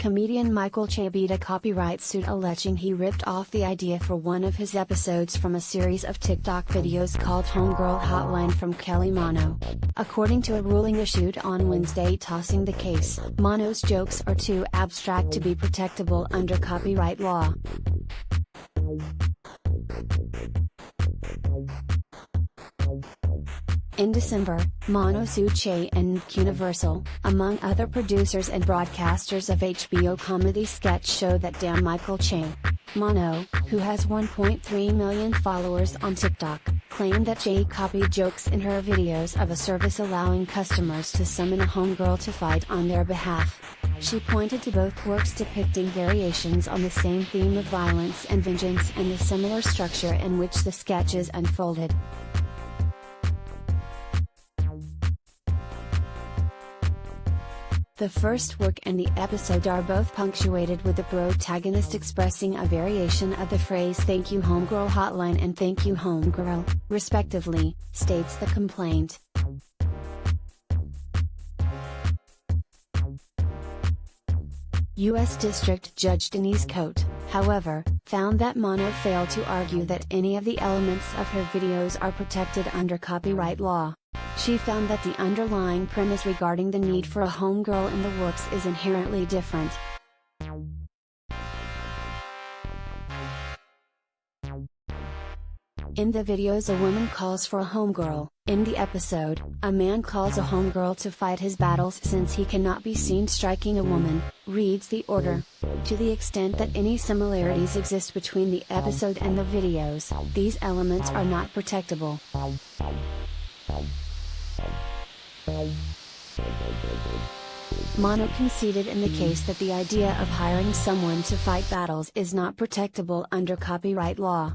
Comedian Michael Che beat a copyright suit alleging he ripped off the idea for one of his episodes from a series of TikTok videos called HomeGirl Hotline from Kelly Mono. According to a ruling issued on Wednesday tossing the case, Mono's jokes are too abstract to be protectable under copyright law. In December, Mono sued Che and Universal, among other producers and broadcasters of HBO comedy sketch show That Damn Michael Che. Mono, who has 1.3 million followers on TikTok, claimed that Che copied jokes in her videos of a service allowing customers to summon a homegirl to fight on their behalf. She pointed to both works depicting variations on the same theme of violence and vengeance and the similar structure in which the sketches unfolded. The first work and the episode are both punctuated with the protagonist expressing a variation of the phrase "Thank you homegirl hotline" and "Thank you homegirl," respectively, states the complaint. U.S. District Judge Denise Cote, however, found that Mono failed to argue that any of the elements of her videos are protected under copyright law. She found that the underlying premise regarding the need for a homegirl in the works is inherently different. In the videos a woman calls for a homegirl. In the episode, a man calls a homegirl to fight his battles since he cannot be seen striking a woman, reads the order. To the extent that any similarities exist between the episode and the videos, these elements are not protectable. Mono conceded in the case that the idea of hiring someone to fight battles is not protectable under copyright law.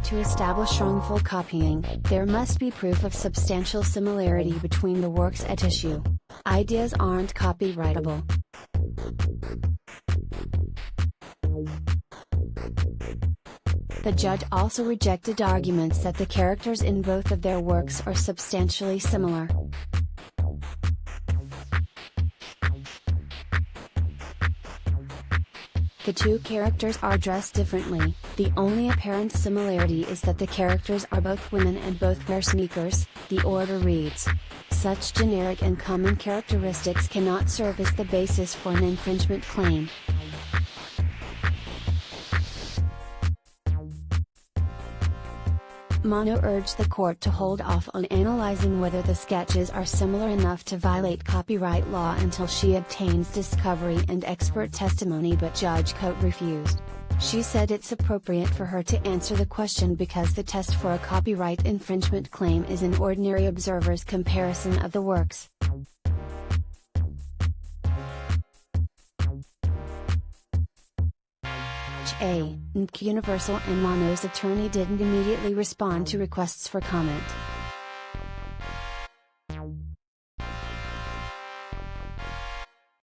To establish wrongful copying, there must be proof of substantial similarity between the works at issue. Ideas aren't copyrightable. The judge also rejected arguments that the characters in both of their works are substantially similar. The two characters are dressed differently. The only apparent similarity is that the characters are both women and both wear sneakers, the order reads. Such generic and common characteristics cannot serve as the basis for an infringement claim. Mono urged the court to hold off on analyzing whether the sketches are similar enough to violate copyright law until she obtains discovery and expert testimony, but Judge Cote refused. She said it's appropriate for her to answer the question because the test for a copyright infringement claim is an ordinary observer's comparison of the works. Che, Universal and Mono's attorney didn't immediately respond to requests for comment.